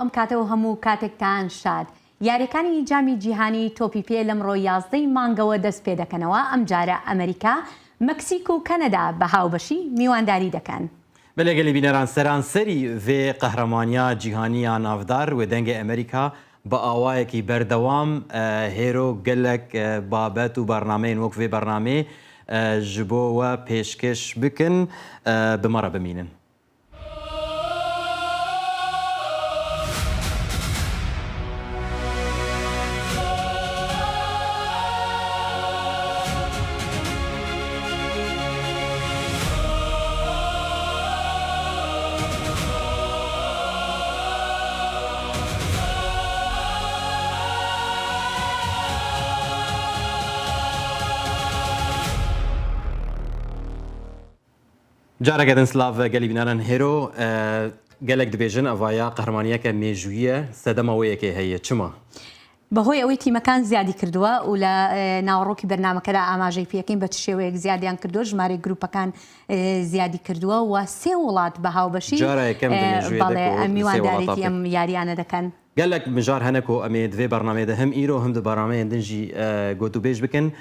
بەم کاتەوە هەموو کاتێکتان شاد. یاریەکانی جامی جیهانی تۆپی پێ لەمڕۆ 11 مانگەوە دەست پێ دەکەنەوە. ئەم جارە ئەمریکا، مەکسیک و کەنەدا بە هاوبەشی میوانداری دەکەن. بەلێگەلی بینەران سەرانسەری vê قەهرەمانیا جیهانیە ناودار و دەنگە ئەمریکا بە ئاوایەکی بەردەوام هێرۆ gelek بابەت و بەرنامەیەن وەک vê بەرنامێ ji bo we pêşkeş bikin bimara bimînin. جارێک دەن سلااف گەلی بینانن هێرۆ gelek dibêjin evaya qehremaniyeke mêjûyî ye sedemaweyekê heye çima؟ بەهۆی ئەوەی تیمەکان زیادی کردووە و لە ناوەڕۆکی بەرنامەکەدا ئاماژەی پێکەین بە چ شێوەیەک زیادیان کردووە، ژمارەی گروپەکان زیادی کردووە و 3 وڵات بە هاوبەشی میواندارێتی ئەم یاریانە دەکەن. gelek mijar henek û em ê divê bernamê de hem îro hem di bernameyên din jî gotûbêj bikin.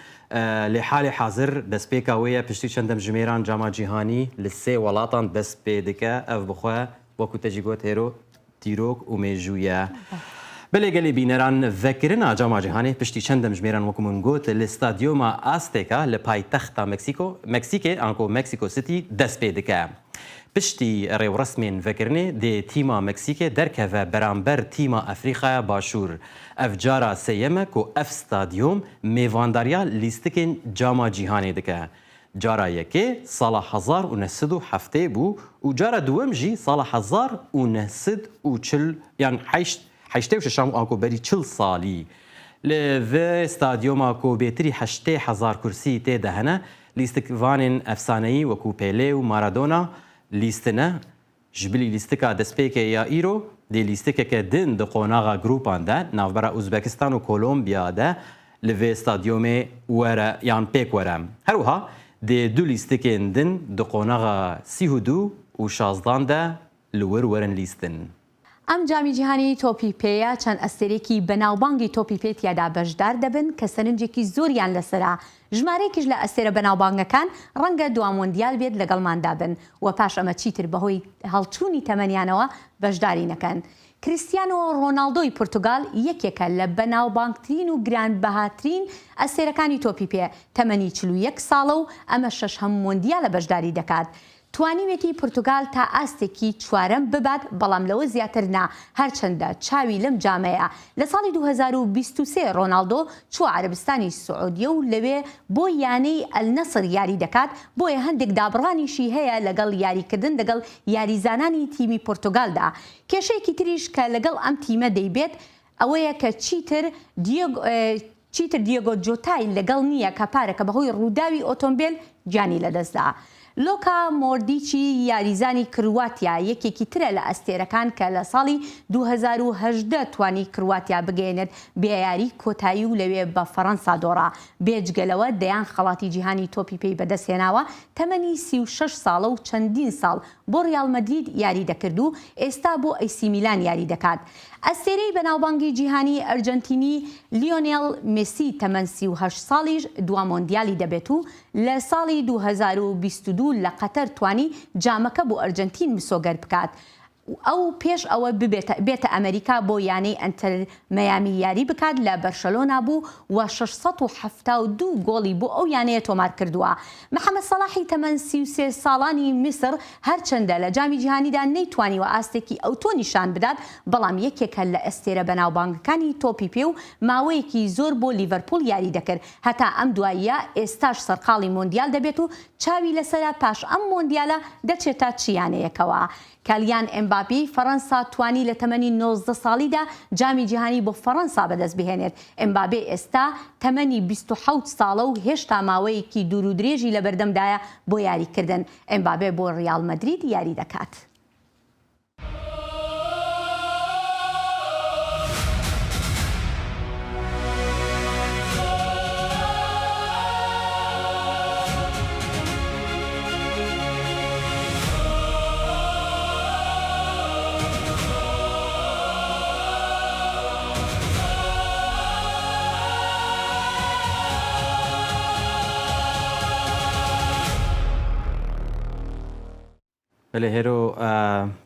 Lê halê hazir destpêka wê ye piştî çendem jimêran cama cîhanî li 3 welatan dest pê dike ev bixwe wekû te jî got hêro tîrok û mêjû ye. بەلێگەلی بینەران vekirina cama cîhanê piştî çendem jmêran wekû min got li stadyoma Azteca li paytexta Meksîkê anko Mexico City dest pê dike. Piştî rêwresmên vekirinê dê tîma Meksîkê derkeve beramber tîma Efrîqaya Başûr. Ev cara sêyem e ku ev stadyom mêvandariya lîstikên cama cîhanê dike. Cara yekê sala 1907 bû û cara duwem jî sala 1940 yan heştê şeşam anko berî 40 salî. Li vê stadyoma ku bêtirî 80,000 kursî tê de hene lîstikvanên efsaneyî wekû Pele û Maradona lîstine ji bilî lîstika destpêkê ya îro dê lîstikeke din di qonaxa grupan de navbera Uzbekistan û Kolombiya de li vê stadyomê were yan pêk were. Her wiha dê du lîstikên din di qonaxa 32 û 16 de li wir werin lîstin. ئەم جامی جیهانی تۆپی پێیە چەند ئەستێرێکی بەناوبانگی تۆپی پێ تیادا بەشدار دەبن کە سەرنجێکی زۆریان لەسرە. ژمارەیەکیش لە ئەستێرە بەناوبانگەکان ڕەنگە دوام مۆندیال بێت لەگەڵماندا بن و پاش ئەمە چیتر بەهۆی هەڵچوونی تەمەنیانەوە بەشداری نەکەن. کریستیانۆ ڕۆناڵدۆی پورتوگال یەکێکە لە بەناوبانگترین و گرانبەهاترین ئەستێرەکانی تۆپی پێ، تەمەنی 41 ساڵە و ئەمە 6 هەموو مۆندیالە بەشداری دەکات. توانیوێتی پورتوگال تا ئاستێکی چوارەم ببات بەڵام لەوە زیاتر نا، هەرچەندە چاوی لەم جامەیە. لە ساڵی 2023 ڕۆناڵدۆ چوە عەربستانی سعودیە و لەوێ بۆ یانەی ئەلنەسر یاری دەکات، بۆیە هەندێک دابڕانیشی هەیە لەگەڵ یاریکردن لەگەڵ یاریزانانی تیمی پورتوگالدا. کێشەیەکی تریش کە لەگەڵ ئەم تیمە دەیبێت ئەوەیە کە چیتر دیێگۆ جۆتای لەگەڵ نییە کە پارەکە بەهۆی ڕووداوی ئۆتۆمبیل گیانی لەدەستدا. لۆکا مۆردیچی یاریزانی کرواتیا یەکێکی ترە لە ئەستێرەکان کە لە ساڵی 2018 توانی کرواتیا بگەێنێت بێیاری کۆتایی و لەوێ بە فەڕەنسا دۆڕا. بێجگەلەوە دەیان خەڵاتی جیهانی تۆپی پێی بەدەستهێناوە، تەمەنی 36 ساڵە و چەندین ساڵ بۆ ڕیال مەدرید یاری دەکرد و ئێستا بۆ ئەیسی میلان یاری دەکات. ئەستێرەی بەناوبانگی جیهانی ئەرجەنتینی لیۆنێل مێسی تەمەن 38 ساڵیش دوا مۆندیالی دەبێت و لە ساڵی 2022 لە قەتەر توانی جامەکە بۆ ئەرجەنتین مسۆگەر بکات. ئەو پێش ئەوە بێتە ئەمریکا بۆ یانەی ئەنتەر مەیامی یاری بکات لە بەرشەلۆنا بوو و 672 گۆڵی بۆ ئەو یانەیە تۆمار کردووە. محەممەد سەلاحی تەمەن 33 ساڵانی میسر هەرچەندە لە جامی جیهانیدا نەیتوانیوە ئاستێکی ئەوتۆ نیشان بدات، بەڵام یەکێکە لە ئەستێرە بەناوبانگەکانی تۆپی پێ و ماوەیەکی زۆر بۆ لیڤەرپۆل یاری دەکرد. هەتا ئەم دواییە ئێستاش سەرقاڵی مۆندیال دەبێت و چاوی لەسەرا پاش ئەم مۆندیالە دەچێتە چیانەیەکەوە. کالیان ئەمباپی فەڕەنسا توانی لە تەمەنی 19 ساڵیدا جامی جیهانی بۆ فەڕەنسا بەدەست بهێنێت. ئەمبابێ ئێستا تەمەنی 27 ساڵە و هێشتا ماوەیەکی دوور و درێژی لە بەردەمدایە بۆ یاریکردن. ئەمبابێ بۆ ڕیال مەدرید یاری دەکات. بله هيرو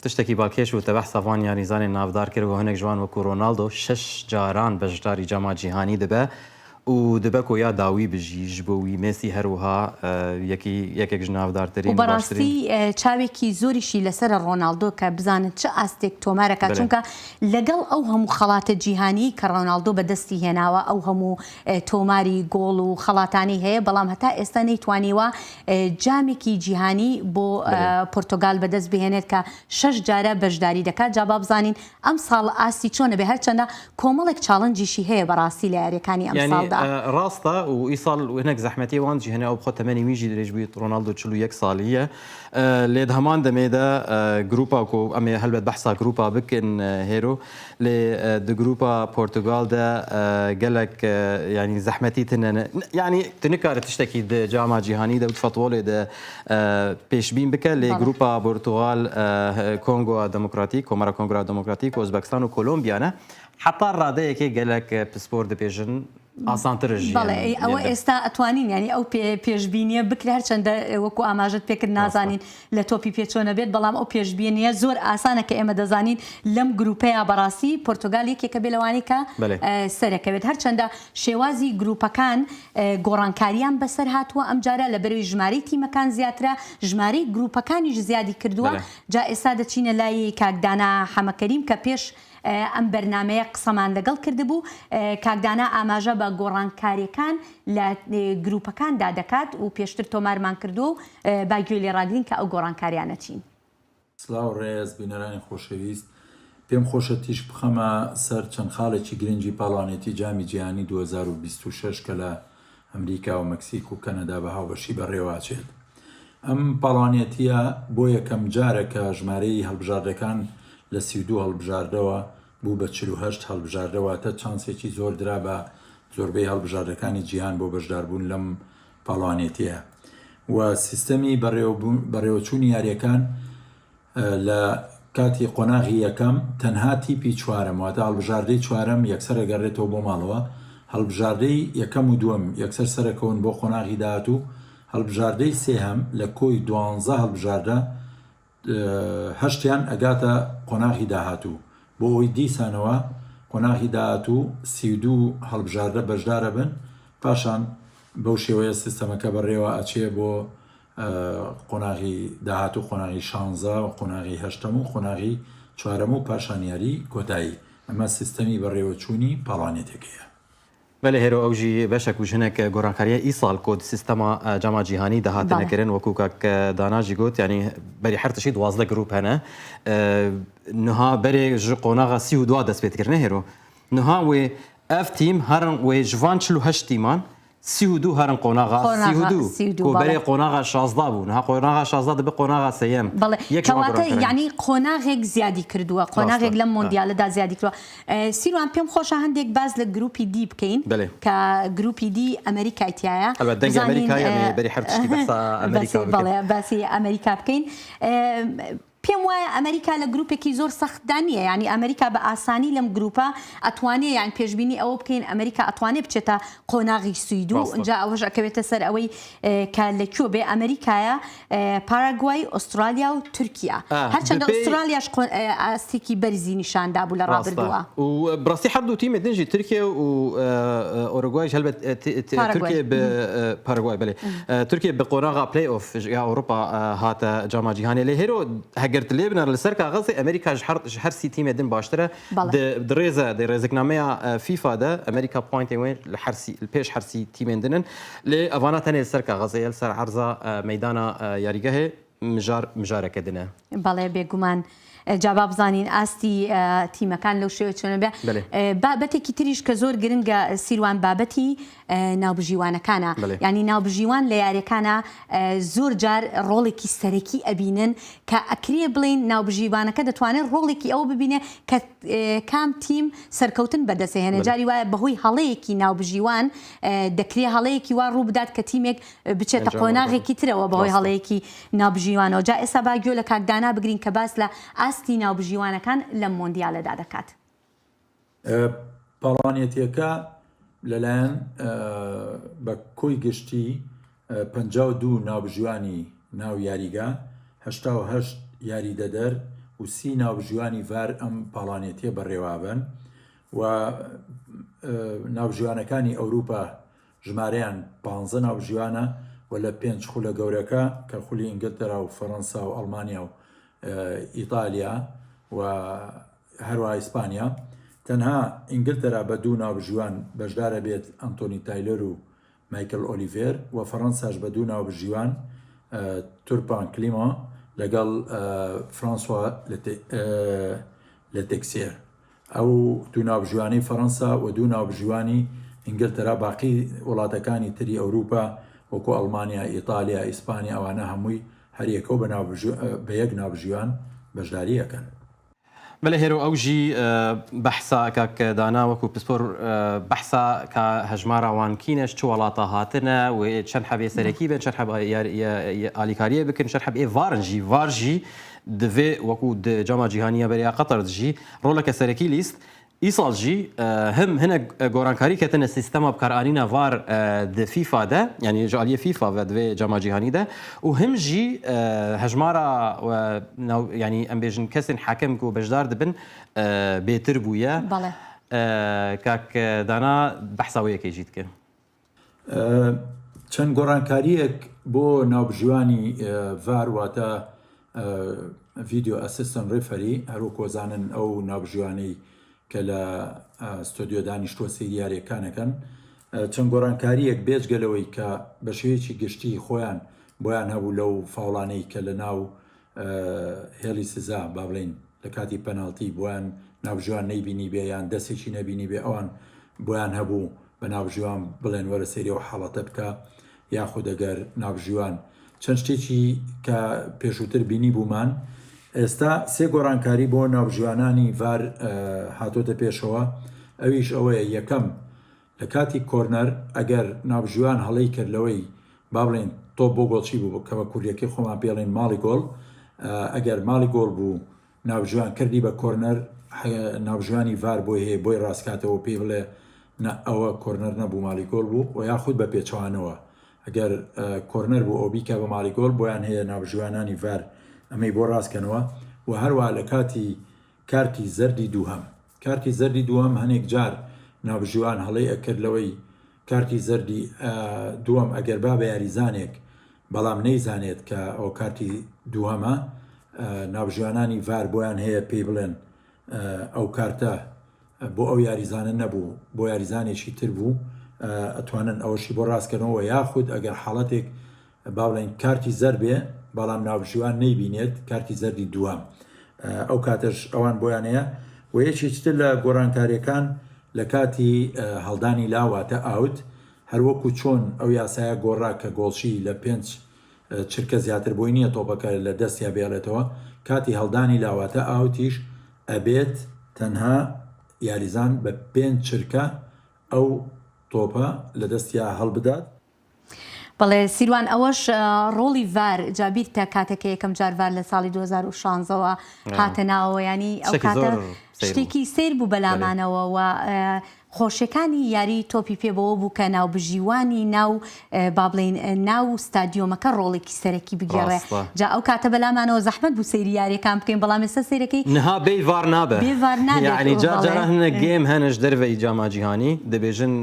تشتكي بالكيش وتبع صفان ياريزاني نافدار كيرو هناك جوان وكو رونالدو 6 جاران بجداري جاما جيهاني دبا ودبكو يا داوي بجي جبوي ميسي هروها يكي جنافدار ترين وبراسي چاوێکی زۆریشی لەسەر ڕۆناڵدۆ کە بزانن چه ئاستێک تۆمارەکە چونکە لەگەڵ ئەو هەموو خەڵاتە جیهانی کە ڕۆناڵدۆ بەدەستی هێناوە ئەو هەموو تۆماری گۆڵ و خەڵاتانی هەیە بەڵام هەتا ئێستا نەیتوانیوە جامێکی جیهانی بۆ پۆرتۆگال بەدەست بهێنێت کە 6 جارە بەشداری دەکات جا با بزانین ئەم ساڵ ئاستی چۆنە بێ هەرچەندە کۆمەڵێک چاڵنجیشی هەیە بەڕاستی لە یاریەکانی ئەم ساڵدا راستا وإيصال وهناك زحمتي وانجي هنا أبخو 8 ويجي دريج بيت رونالدو تشلو يك صالية ليد همان دميدا جروبا كو أمي هلبت بحثا جروبا بكن هيرو لد جروبا برتغال دا قالك يعني زحمتي تنن يعني تنكر تشتكي د جامعة جهاني دا وتفطولي دا بيشبين بك لجروبا برتغال كونغو ديمقراطيك كومارا كونغو ديمقراطيك وأوزبكستان وكولومبيا حتى الرادة كي قالك بسبور ديفيجن ئاسانترژ بەڵێ ئەوە ئێستا ئەتوانین ینی ئەو پێشبینیە بکرێ هەرچەندە وەکو ئاماژت پێکرد نازانین لە تۆپی پێچۆنە بێت بەڵام ئەو پێشبینیە زۆر ئاسانە کە ئێمە دەزانین لەم گروپەیە بەڕاستی پۆرتۆگال یەکێکە بێ لەوانەی کە سەرەکەوێت هەرچەندە شێوازی گروپەکان گۆڕانکاریان بەسەر هاتووە ئەم جارە لە بەرەوەی ژمارەی تیمەکان زیاترە ژمارەی گروپەکانیش زیادی کردووە جا ئێستا دەچینە لای کاکدانا حەمەکەریم کە پێش ئەم بەرنمەیە قسەمان لەگەڵ کردبوو کاکدانا ئاماژە بە گۆڕانکاریەکان لە گروپەکاندا دەکات و پێشتر تۆمارمان کردو و باگوێ لێ ڕاگرین کە ئەو گۆڕانکاریانە چین. سلااو ڕێز بینەرانی خۆشەویست پێم خۆشە تیش بخەمە سەر چەند خاڵێکی گرنگی پاڵانێتی جامی جیهانی 2026 کە لە ئەمریکا و مەکسیک و کەنەدا بە هاوبەشی بەڕێواچێت. ئەم پاڵانێتیە بۆ یەکەم جارە کە ژمارەی هەڵبژاردەکان لە 32 هەڵبژاردەوە بوو بە 48 هەڵبژاردەوەتە چانسێکی زۆر درا بە زۆربەی هەڵبژاردەکانی جیهان بۆ بەشداربوون لەم پاڵانێتیە و سیستەمی بەڕێوەچوونی یاریەکان لە کاتی قۆناغی یەکەم تەنها تیپی چوارەم واتە هەڵبژاردەی چوارەم یەکسەر ئەگەڕێتەوە بۆ ماڵەوە هەڵبژاردەی یەکەم و دووەم یەکسەر سەرەکەون بۆ قۆناغی داهاتوو هەڵبژاردەی سێهەم لە کۆی 12 هەڵبژاردە هەشتیان ئەگاتە قۆناغی داهاتوو بۆ ئەوی دیسانەوە قۆناغی داهاتوو 32 هەڵبژاردە بەشدارە بن پاشان بەو شێوەیە سیستەمەکە بەڕێوە ئەچێ بۆ قۆناغی داهاتوو قۆناغی 16 و قۆناغی هەشتەم و قۆناغی چوارەم و پاشانیاری کۆتایی ئەمە سیستەمی بەڕێوەچوونی پاڵانێتێکەیە. بله هيرو اوجي باشك وجهنك غورانكاريا ايصال كود سيستما جامعه جيهاني دهات نكرن وكوكاك داناجي قوت يعني بري حرت شي دوازله جروب هنا نها بري قوناغا سي ودوا دس بيتكرنه هيرو نها و اف تيم هرن و جوانشلو هش تيمان سيودو هرن قوناغا سيودو كوبري قوناغا شازدابو نها قوناغا شازداب بقوناغا سيم كواتا يعني قوناغك زيادي كردوا قوناغك لم مونديال دا زيادي كردوا سيروان بيم خوش هندك باز لجروبي دي بكين كجروبي دي امريكا تيايا البته امريكا يعني بري حرتشتي بس امريكا بس امريكا بكين پێم وایە ئەمریکا لە گروپێکی زۆر سەختدانیە یعنی ئەمریکا بە ئاسانی لەم گروپە ئەتوانێت یان پێشبینی ئەوە بکەین ئەمریکا ئەتوانێت بچێتە قۆناغی سوید و اینجا ئەوەش ئەکەوێتە سەر ئەوەی کە لەکوێ بێ ئەمریکایە پاراگوای ئوسترالیا و تورکیا هەرچەندە ئوسترالیاش ئاستێکی بەرزی نیشاندا بوو لە ڕابردووە و بڕاستی هەردوو تیمێ دنجی تورکیا و ئۆروگوایش هەلبەت تورکیا پاراگوای بڵێ تورکیا بە قۆناغا پلەی ئۆف یا ئەوروپا هاتە جاما جیهانی لێ هێرۆ هەگرت لێبنەر لەسەر کاغەزی ئەمریکا هەرسی تیمێ دن باشترە ڕێزەکنامەیە فیفادا ئەمریکا پوینتی وێن لە پێش هەرسی تیمێن دنن لێ ئەوانە تەنێ لەسەر کاغەزەیە لەسەر عەرزە مەیدانە یاریگەهێ مژارەکە دنە بەڵێ بێگومان جابا بزانین ئاستی تیمەکان لەو شێوە چۆنە بێ بابەتێکی تریش کە زۆر گرنگە سیروان بابەتی ناوبژیوانەکانە یعنی ناوبژیوان لە یاریەکانە زۆر جار ڕۆڵێکی سەرەکی ئەبینن کە ئەکرێ بڵین ناوبژیوانەکە دەتوانێت ڕۆڵێکی ئەوە ببینێ کە کام تیم سەرکەوتن بەدەستێنێ جاری وایە بەهۆی هەڵەیەکی ناوبژیوان دەکرێ هەڵەیەکی وا ڕوو بدات کە تیمێک بچێتە قۆناغێکی ترەوە بەهۆی هەڵەیەکی ناوبژیوانەوە جا ئێستا با گوێ لە کاکدانا بگرین کە باس لە ئاستی ناوبژیوانەکان لەم مۆندیالەدا دەکات. پاڵانێتیەکە لەلایەن بە کۆی گشتی 52 ناوبژیوانی ناو یاریگا 88 یاری دەدەر و سی ناوژیوانی ڤار ئەم پاڵانێتیە بەڕێوابن و ناوژیوانەکانی ئەوروپا ژمارەیان 15 ناوژیوانە و لە 5 خولە گەورەکە کە خولی ئینگلتەرا و فەڕەنسا و ئەڵمانیا و ئیتالیا و هەروە ئیسپانیا تەنها ئینگلتەرا بە 2 ناوژیوان بەشدارە بێت ئەنتۆنی تایلەر و مایکل ئۆلیڤێر و فەڕەنساش بە 2 ناوژیوان تورپان کلیما لەگەڵ فرانسوا لە تێکسێر ئەو 2 ناوژیوانی فەڕەنسا و 2 ناوژیوانی ئینگلتەرا باقی وڵاتەکانی تری ئەوروپا وەکو ئەڵمانیا ئیتالیا ئیسپانیا ئەوانە هەمووی هەریەکە بە یەک ناوژیوان بەشداریەکەن. بەڵێ هێرو ئەوژی بەحسا کاک دانا وەکو پسپۆر بەحسا کە هەژماراوانکینەش چ وڵاتە هاتنە و چەند حەبێ سەرەکی بن چەند ئالیکاریە بکن چەند حەبێ ڤارژی دەوێ وەکو جاما جیهانیە بەریا قەتەر دژی ڕۆڵەکە سەرەکی لیست ئیساڵژی هەم هەنە گۆرانکاری کەتنە سیستەما بکارانینە ڤار فیفا دە ینی ژالیە فیفا دەوێ جاما جیهانی دە و هەمژی هەژمارە ینی ئەم بێژن کەسن حاکم و بەشدار دەبن بێتر بوویە کاک دانا بەحساوەیەکەی ژیت کرد چەند گۆڕانکاریەک بۆ ناوبژیوانی ڤار واتە ڤیدیۆ ئەسیستەنت ڕێفەری هەرو کۆزانن ئەو ناوبژیوانەی کە لە ستۆدیۆ دانیشتووە سریارەکانەکەن چەند گۆڕانکاریەک بێجگەلەوەی کە بە شێوەیەکی گشتی خۆیان بۆیان هەبوو لەو فاوڵانەی کە لە ناو هێڵی سزا با بڵین لە کاتی پەناڵتی بۆیان ناوژیوان نەیبینی بێ یان دەستێکی نەبینی بێ ئەوان بۆیان هەبوو بە ناوژیوان بڵێن وەرە سێری و حاڵەتە بکە یاخود ئەگەر ناوژیوان چەند شتێکی کە پێشووتر بینی بوومان ئێستا سێ گۆڕانکاری بۆ ناوژیوانانی ڤار هاتۆتە پێشەوە ئەویش ئەوەیە یەکەم لە کاتی کۆرنەر ئەگەر ناوژیوان هەڵەی کردلەوەی با بڵێن تۆ بۆ گۆڵچی بوو کە بە کوردیەکەی خۆمان پێڵێن ماڵی گۆڵ ئەگەر ماڵی گۆڵ بوو ناوژیوان کردی بە کۆرنەر ناوژیوانی ڤار بۆی هەیە بۆی ڕاستکاتەوە پێی بڵێ ئەوە کۆرنەر نەبوو ماڵی گۆڵ بوو و یاخود بە پێچوانەوە ئەگەر کۆرنەر بوو ئەو بیکە بە ماڵی گۆڵ بۆیان هەیە ناوژیوانانی ڤار ئەمەی بۆ ڕاستکەنەوە و هەروە لە کاتی کارتی زەردی دووهەم کارتی زەردی دووەم هەنێک جار ناوژیوان هەڵەی ئەکردلەوەی کارتی زەردی دووەم ئەگەر با بە یاریزانێک بەڵام نەیزانێت کە ئەو کارتی دووهەمە ناوژیوانانی ڤار بۆیان هەیە پێی بڵێن ئەو کارتە بۆ ئەو یاریزانە نەبوو بۆ یاریزانێکی تر بوو ئەتوانن ئەوەشی بۆ ڕاستکردنەوە یاخود ئەگەر حاڵەتێک با بڵێن کارتی زەر بێ بەڵام ناوژیوان نەیبینێت کارتی زەردی دووەم ئەو کاتەش ئەوان بۆیان هەیە و یەکێکتر لە گۆڕانکاریەکان لە کاتی هەڵدانی لاواتە ئاوت هەروەکو چۆن ئەو یاسایە گۆڕا کە گۆڵشی لە 5 چرکە زیاتر بۆی نییە تۆپەکە لە دەستیا بێڵێتەوە کاتی هەڵدانی لاواتە ئاوتیش ئەبێت تەنها یاریزان بە 5 چرکە ئەو تۆپە لە دەستیا هەڵبدات. بەڵێ سیروان ئەوەش ڕۆڵی ڤار جابیرتە کاتێکە یەکەم جار ڤار لە ساڵی 2016ەوە هاتە ناوەوە ینی ئەو کاتە شتێکی سیر بوو بەلامانەوە و خۆشیەکانی یاری تۆپی پێبەوە بوو کە ناوبژیوانی ناو با بڵێن ناو ستادیۆمەکە ڕۆڵێکی سەرەکی بگێڕێ جا ئەو کاتە بەلامانەوە زەحمەت بوو سەیری یاریەکان بکەین بەڵام ئێستا سەیرەکەی نها بێ ڤار نابێ یعنی جارجارە هەنە گێم هەنش دەرەوەی جاما جیهانی دەبێژن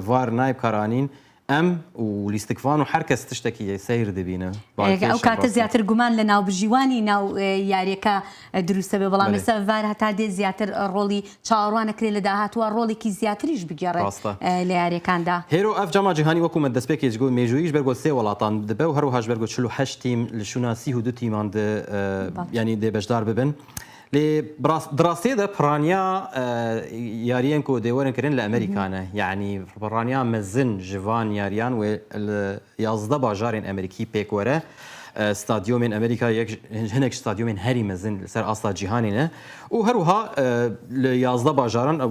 ڤار نای بکارانین ئەم و لیستکفان و هەر کەس تشتێکی سیر دەبینە ئەو کاتە زیاتر گومان لە ناوبژیوانی ناو یاریەکە دروستە بێ بەڵام ئێستا ڤار هەتا دێ زیاتر ڕۆڵی چاوەڕوانەکرێ لە داهاتوە ڕۆڵێکی زیاتریش بگێڕێ لە یاریەکاندا هێرو ئەف جاما جیهانی وەکومە دەستپێکی گو مێژویش بەرگۆ سێ وڵاتان دەبێ و هەروەهاش بەرگۆ 48 تیم لە شوناسی و 2 تیمان ینی دێ بەشدار ببن لێ دراستێدا پرانیا یاریان کۆ دێوەرنکردن لە ئەمریکانە یعنی پرانیا مەزن ژڤان یاریان و 11 باژارên ئەمریکی پێکوەرە ستادیۆمên ئەمریکا هەنێک ستادیۆمên هەری مەزن لەسەر ئاستا جیهانینە و هەروها لە 11 باژاران ئەو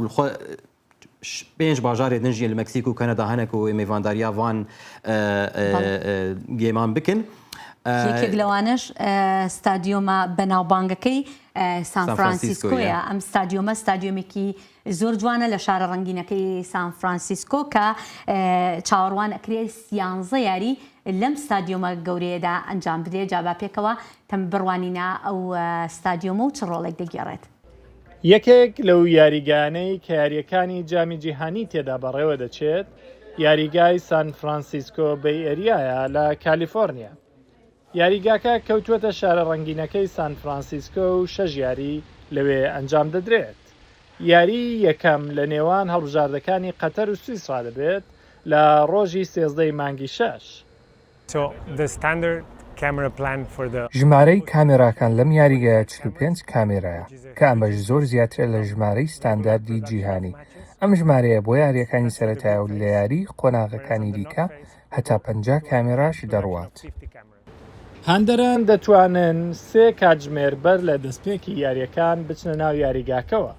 5 باژارێ دنجی لە مەکسیک و کەنەدا هەنێک و میێڤانداریە وان گێمان بکن یەکێک لەوانش ستادیۆمە بەناوبانگەکەی سان فرانسیسکۆیە ئەم ستادیۆمە ستادیۆمێکی زۆر جوانە لە شارە ڕەنگینەکەی سان فرانسیسکۆ کە چاوەڕوان ئەکرێ 11 یاری لەم ستادیۆمە گەورەیەدا ئەنجام بدرێت. جابا پێکەوە تەم بڕوانینە ئەو ستادیۆمە و چ ڕۆڵێک دەگێڕێت. یەکێک لەو یاریگانەی کە یاریەکانی جامی جیهانی تێدا بەڕێوە دەچێت یاریگای سان فرانسیسکۆ بەی ئەریایە لە کالیفۆرنیا. یاریگاکە کەوتووەتە شارە ڕەنگینەکەی سان فرانسیسکۆ و 6 یاری لەوێ ئەنجام دەدرێت. یاری یەکەم لە نێوان هەڵبژاردەکانی قەتەر و سویسرا دەبێت لە ڕۆژی 13 مانگی 6. ژمارەی کامێراکان لەم یاریگایە 45 کامێرایە کە ئەمەش زۆر زیاترە لە ژمارەی ستانداردی جیهانی. ئەم ژمارەیە بۆ یاریەکانی سەرەتایە و لە یاری قۆناغەکانی دیکە هەتا 50 کامێراش دەڕوات. هەندەران دەتوانن 3 کاتژمێر بەر لە دەستپێکی یاریەکان بچنە ناو یاریگاکەوە.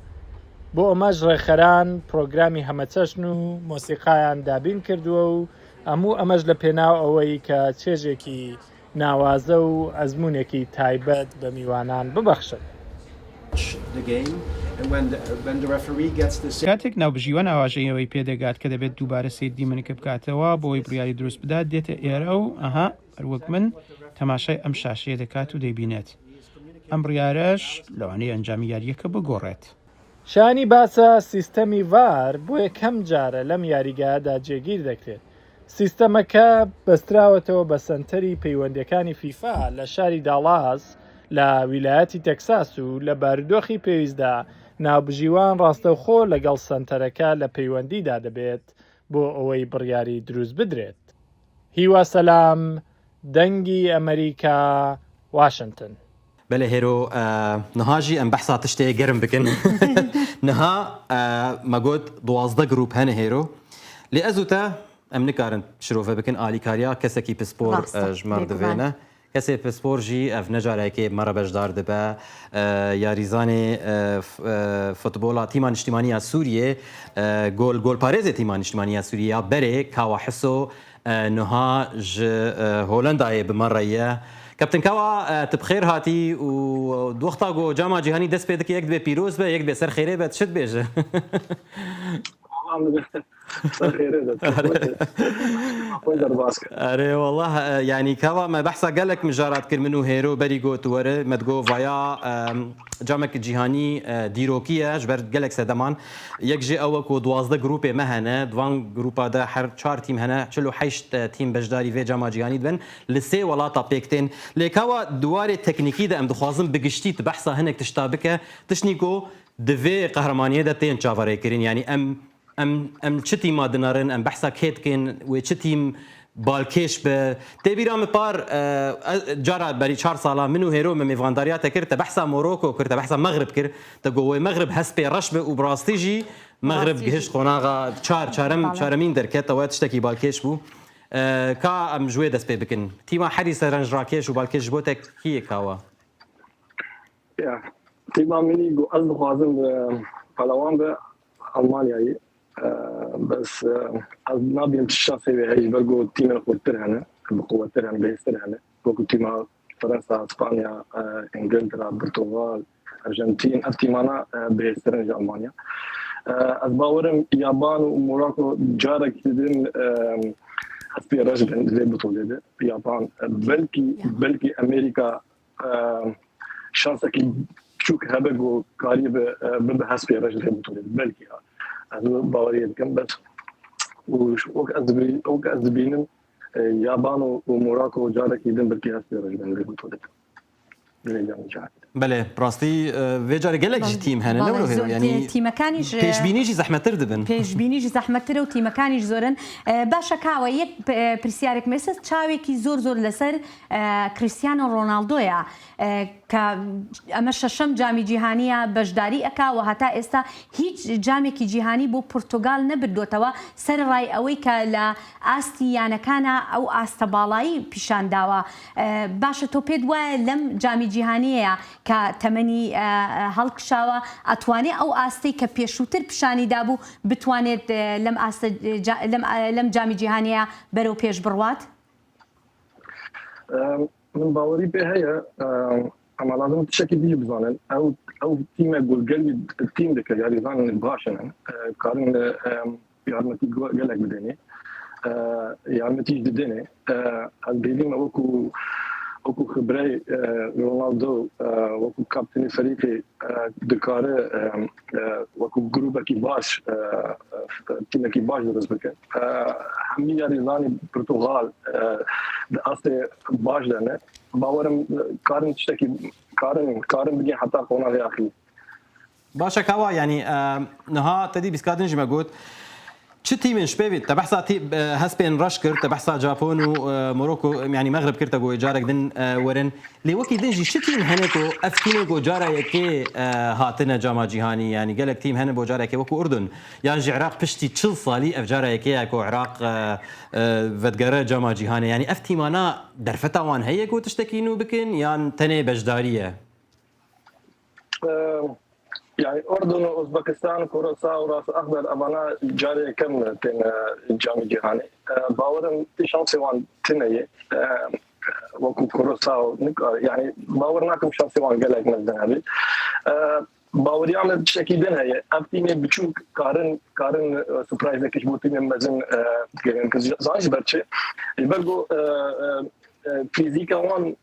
بۆ ئەمەش ڕێخەران پرۆگرامی هەمەچەشن و مۆسیقایان دابین کردووە و هەموو ئەمەش لە پێناو ئەوەی کە چێژێکی ناوازە و ئەزمونێکی تایبەت بە میوانان ببەخشن. کاتێک ناوبژیوە ناواژەیەوەی پێدەگات کە دەبێت دووبارە سیر دیمەنەکە بکاتەوە بۆی بڕیاری دروست بدات دێتە ئێرە و هەروەک من تەماشای ئەم شاشەیە دەکات و دەیبینێت. ئەم بڕیارەش لەوانەیە ئەنجامی یاریەکە بگۆڕێت. شانی باسە سیستەمی ڤار بۆ یەکەم جارە لەم یاریگادا جێگیر دەکرێت. سیستەمەکە بەستراوەتەوە بە سەنتەری پەیوەندیەکانی فیفا لە شاری داڵاس لە ویلایەتی تەکساس و لە بارودۆخی پێویستدا ناوبژیوان ڕاستەوخۆ لەگەڵ سەنتەرەکە لە پەیوەندیدا دەبێت بۆ ئەوەی بڕیاری دروست بدرێت. هیوا سەلام، دەنگی ئەمریکا، واشنگتن. بله هيرو نهاجي ام بحثا تشتي جرم بكن نها ما قلت 12 جروب هنا هيرو لأزوتا ام نكارن شروفه بكن آلي كاريا كسكي بسبور جمار دفينا كسي بسبور جي اف نجار هيك مرة بجدار دبا يا ريزاني فوتبولا تيمان اجتماعية سوريا جول باريزي تيمان اجتماعية سوريا بري كاوا حسو نهاج هولندا بمرة كابتن كوا تبخير هاتي ودوختا جو جامعة جهاني دس بيدك يك دبي بيروز به يك دبي سر خيري به تشد بيجه أري والله يعني كوا ما بحثا قالك مجارات كر منو هيرو بريغو توره مدغو فايا جامعة جهاني ديروكية جبرت قالك سدمان يكجي أوك و12 جروب مهنة دوان جروبا ده هر 4 تيم هنا چلو 8 تيم بجداري في جامعة جهاني دبن لسه ولاتا بيكتين لكوا دواري تكنيكي ده ام دخوازم بقشتي تبحثا هناك تشتابكه تشنيكو دفي قهرمانية ده تين شافري كرين يعني ام چتی ما دنارن ام بحثا کت کن و چتیم بالکش به تبیرام پار جارا بری 4 سالا منو هیرو میوانداریات کرد بحثا موروکو کرد بحثا مغرب کرد تگو مغرب هسپ رشب و براستیجی مغرب گهش خوناغا چارمین در کت توات تشتکی بالکش بو کا ام جوی دست بکن تیما حریص رنج راکش و بالکش بوتک کیه کاوا یا تیما منی گو از خوازم پلوان به المانیایی بس از نابیم تشافي هاي برجو تيم الخوتر هنا بقوة تر هنا بيستر هنا بقول تيم فرنسا اسبانيا انجلترا برتغال ارجنتين التيمانا بيستر هنا المانيا از باورم يابان وموراكو جارك كدين حسبي رجل زي بطولة ده يابان بلكي امريكا شانسك شوك هبقو قريب بحسبي رجل زي بطولة بلكي از باوری کم بس وك از بینم یابان و موراکو جاره کیدن بلکی هستی رجبن بطولت بله براستي فيجاري قالك جي تيم هنا نورو هيرو يعني تيمكانيش بيشبينيجي زحمة تردبن بيشبينيجي زحمة تر و تيمكانيش زورن باشا كاوا يك بريسيارك مسز تشاويكي زور لسر كريستيانو رونالدويا اما ششم جامی جیهانیه بەشداری ئەکا و هەتا ئێستا هیچ جامێکی جیهانی بۆ پورتۆگال نەبردوێتەوە سەر ڕای ئەوەی کە لە ئاستی یانەکانە ئەو ئاستە باڵایی پیشانداوە باشە تۆ پێت وایە لەم جامی جیهانیەیە کە تەمەنی هەڵکشاوە ئەتوانێت ئەو ئاستەی کە پێشووتر پیشانی دابوو بتوانێت لەم جامی جیهانیە بەرەو پێش بڕوات؟ من باوری پێ هەیە ئەمە لازم تشتێکی دی بزانن ئەو او تيم اقول قلبي التيم ذاك يعني زان باشن كارن يارمتي قالك بدني يارمتي جدني البيلين وكو خبري رونالدو وكو كابتن فريقي دكاره وكو جروبه كي باش تيم كي باش درس بك همي ياريزاني برتغال اصلا باش لنا باورم كارن تشتكي كارن بيجي حتى قونا يا اخي باشا كوا يعني نها تدي بسكادن جما قلت چه تيمن شبابي تبحثا تيب هسبين راشكر تبحثا جابون وموروكو يعني مغرب كرتا جو جارك دن ورن لي وكي دنجي چه تيم هنكو افتيني جو جارا يكي هاتنا جاما جيهاني يعني قالك تيم هن بو جارا يكي وكو اردن يعني عراق بشتي تشل صالي اف جارا يكي اكو عراق فدقره جاما جيهاني يعني افتي مانا درفتا وان هيكو تشتكينو بكن يعني تني بجداريه يعني اردن واوزبكستان كوراساو وراس اخضر امانه جاريه كم تن جامي جهاني باورن شانسي وان تنيه وكو كوراساو يعني باورناكم شانسي وان قالك مثلا هذه باور يعمل بشكل دين هي ابتيني بتشوف كارن سبرايز كيش بوتيني مزن زانش برشي يبقوا فيزيكا وان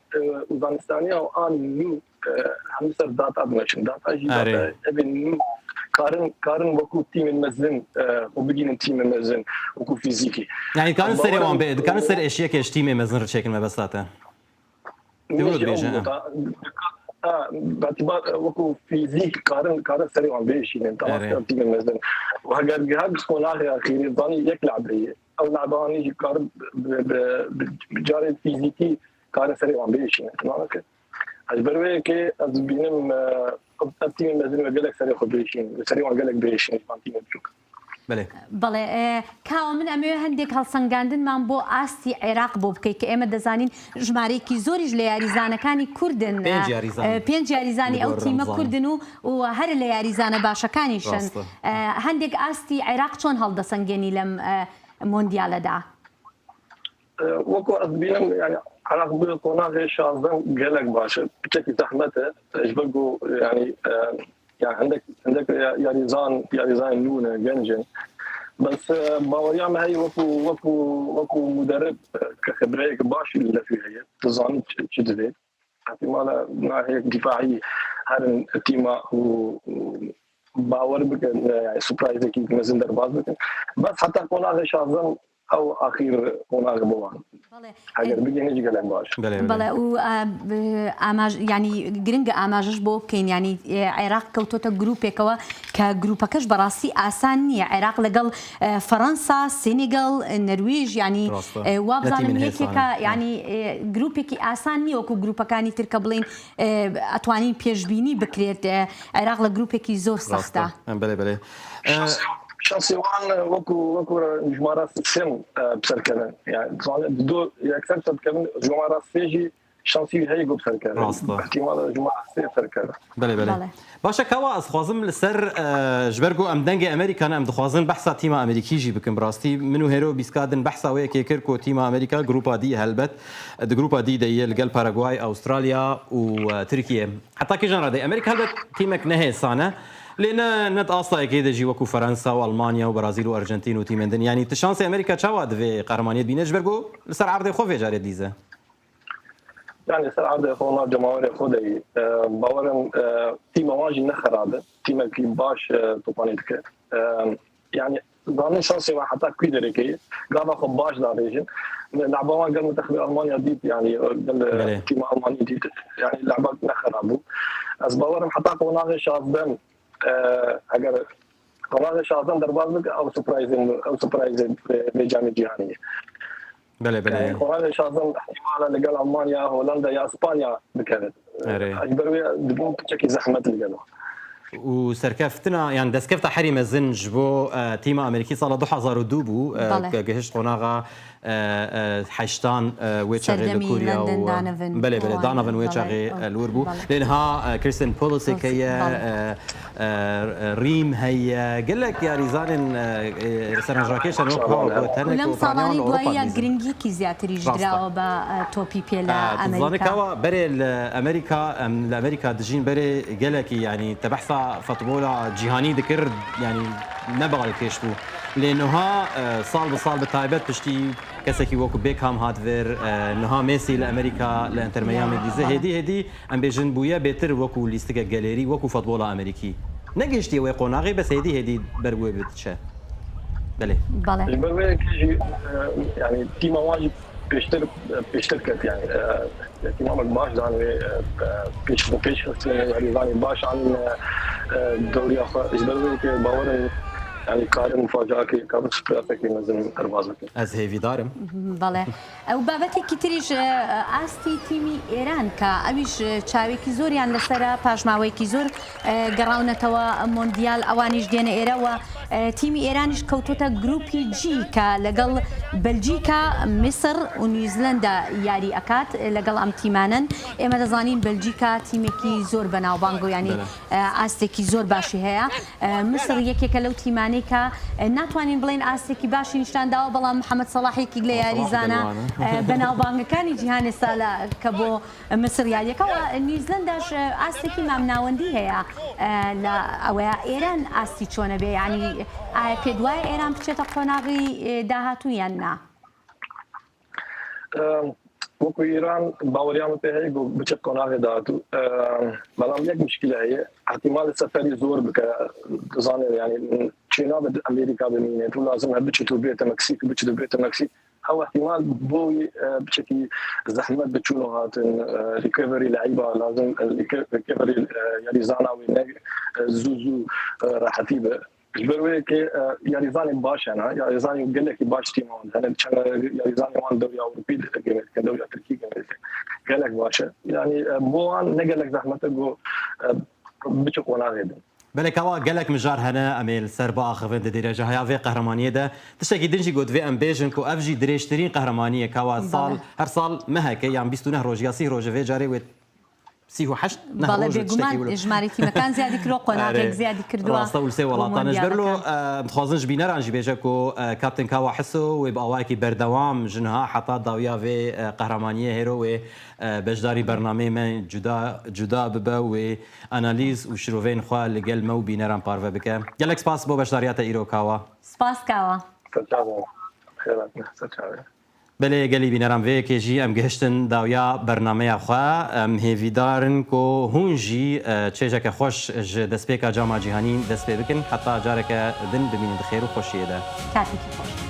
افغانستانيا وان نيو همسر داتا بنشن داتا جي داتا ابن كارن وكو تيم المزن وبيجين تيم المزن وكو فيزيكي يعني كان سري وان بيد كان سري اشياء كيش تيم مزن رشيكل ما بساته تقول بيجي باعتبار وكو فيزيك كارن سري وان بيش يعني طبعا تيم المزن وهاجر جهاد بسكون اخير ضاني يكلعب هي او لعباني يجي كارن بجاري فيزيكي كارن سري وان بيش يعني تمام اجبروي كي از بينم تيم مازال قالك سريع خبريشين سريع قالك بيشين فانتي مبروك بله كاو من امي هنديك هالسنگاندن من بو استی عراق بو بکەی کە ئێمە دەزانین ژمارەیەکی زۆریش لە یاریزانەکانی کوردن پێنج یاریزانی ئەو تیمە کوردن و هەر لە یاریزانە باشەکانیشن هەندێک ئاستی عێراق چۆن هەڵدەسەنگێنی لەم مۆندیالەدا وەکو ئەس بینم يعني عراق بقناة شازن قالك باشا بشكل زحمته اجبقوا يعني عندك ياريزان نونه جنجن بس باوريام هي وكو مدرب كخبريك باشي اللي فيها هي تظن تشدد احتمال ناحيه دفاعيه هذا التيم باور بك يعني سبرايز كي مازن درباز بس حتى قناة شازن او اخير قناة بوان اگر بگینی جگل باش بله و يعني گرنگ ئاماژش بۆ بکەین يعني عێراق کەوتۆتە گروپێکەوە کە گروپەکەش بەڕاستی ئاسان نییە عێراق لەگەڵ فەڕەنسا سێنیگەڵ نەروێژ يعني وابزانم یەکێکە يعني گروپێکی ئاسان نییە وەکو گروپەکانی تر کە بڵێن ئەتوانین پێشبینی بکرێت عێراق لە گروپێکی زۆر سەختە بله شانسي وان وكو جمارات سن بسركلن يعني دو يكثر تكلم جمارات سيجي شانسي هي جو بسركلن احتمال جمارات سي بسركلن بله باشا كوا از خوازم لسر جبرگو ام دنگ امریکا ام دخوازن بحثا تیم امریکی جی بکم براستی منو هيرو بيسكادن بحثا ويا كيكركو تیم امریکا جروبا دي هلبت د جروبا دي ديال قال باراغواي استراليا وتركيا حتى كي جنرا دي امريكا هلبت تيمك نهي سانه لأن نت أصلا أكيد يجي وكو فرنسا وألمانيا وبرازيل وأرجنتين وتيمندن يعني تشانس أمريكا تشاود في قهرمانية بينج برجو لسر عرض خوفي جاري ديزه يعني سر عرض خونا جماهير خودي باورن تيم واجي نخراد تيم كي باش توبانيتك يعني ضامن شانسي حتى كيدريكي قام اخو باش داريجن لعبوا قال منتخب المانيا ديت يعني قال تيم المانيا ديت يعني لعبات نخرابو از باورن حتى قونا شازدن اگر قناه شازن درباز بك او سبرايز بجامعه جهانيه بله قناه شازن احتمال لقال المانيا هولندا يا اسبانيا بكذا اجبروي بدون تشكي زحمه اللي قالوا وسركفتنا يعني دسكفتا حري مزنج بو تيما امريكي صار 2002 بو جهش قناغا حشتان ويتشاغي كوريا بله دانوفن ويتشاغي الوربو لانها كريستين بوليسيك هي ريم هي قال لك يا ريزان سرنجاكيش ولم صالاني دوايا جرينجي كي زياتري جدراو با توبي بيلا امريكا كوا بري الامريكا دجين بري قال لك يعني تبحثا فوتبولا جهاني ذكر يعني نبغى الكيشتو لانها صال بصال بتايبت بشتي كسكي وكو بيكهام هاتفير انها ميسي لامريكا لانتر ميامي ديزي هدي ام بيجن بويا بيتر وكو ليستيكا جاليري وكو فوتبولا امريكي نجشتي وي قناغي بس هدي بروي بتشا بله بله يعني تيما واجب بيشتركت يعني اهتمامك باش دانوي بيش يعني داني باش عن الدوري اخر اجبروي باور يعني كارم مفاجاه كي كابت سبراتك لازم اربازك از هيفي دارم بله او بابتي كتريج استي تيمي ايران كا اويش چاوي كي زور يعني لسرا باجماوي كي زور قراونه توا مونديال اوانيش دين ايرا و تيمي ايرانش كوتوتا جروبي جي كا لقل بلجيكا مصر ونيوزيلندا ياري اكات لقل ام تيمانن اما دزانين بلجيكا تيميكي زور بناو بانجو يعني استي كي زور باشي هيا مصر يكي لو تيماني كا ناتوانين بلين استي كي باشي نشان داو بلا محمد صلاحي كي ياري زانا بناو بانجو كان جيهان سالا كبو مصر ياري كا نيوزيلنداش استي كي مامناوندي هيا لا او ايران استي چونه بي يعني پێدوای ئێران بچێتە قۆناغی داهاتوویان نا وەکو ئیران باوەریان پێ هەیە بچێت قۆناغی داهاتوو بەڵام یەک مشکلە هەیە احتیمال سەفەری زۆر بکە دەزانێت یعنی چێنا بە ئەمریکا بمینێت و لازم هەر بچێت و بێتە مەکسیک و بچێت و بێتە مەکسیک هەو احتیمال بۆی بچێتی زەحمەت بچوون و هاتن ریکڤری لعیبە لازم ریکڤری یاریزاناوی زوو ڕاحەتی بە جبروي كي ياريزاني باش انا ياريزاني قال لك باش تيمون انا ياريزاني وان دوري اوروبي كان دوري تركي قال لك باش يعني بوان نقل لك زحمته بتشوف وانا غير بلك هوا قالك مجار هنا اميل سربا اخفين درجه هيا في قهرمانيه ده تشتكي دنجي قد في ام بيجن كو افجي دريشترين قهرمانيه كوا صال هر صال ما هيك يعني 29 روجياسي روجه في جاري سيهو حشت بالا بێگومان ژمارەی تیمەکان زیادی کردووە قۆناغێک زیادی کردووە ڕاستە ولسێ وڵاتانش بەرلۆ دخوازنش بینەرانژی بێژە و کاپتن کاوا حسۆ وێ بەئاوایەکی بەردەوام ژنها حتا داویا وێ قەهرەمانیە هێرۆ وێ بەشداری بەرنامەی من جودا ببە وێ ئەنالیز و شرۆڤێن خوا لەگەل مە و بینەران پارڤە بکە گەلێک سپاس بۆ بەشداریاتە ئیرۆ کاوا سپاس کاوە بله گلی بینرم وی که جی ام گهشتن داویا برنامه خوا ام هیویدارن کو هونجی چه که خوش دست پیکا جامعه جهانی دست پی بکن حتی جاره که دن ببینید خیر و خوشیه ده کاتی خوش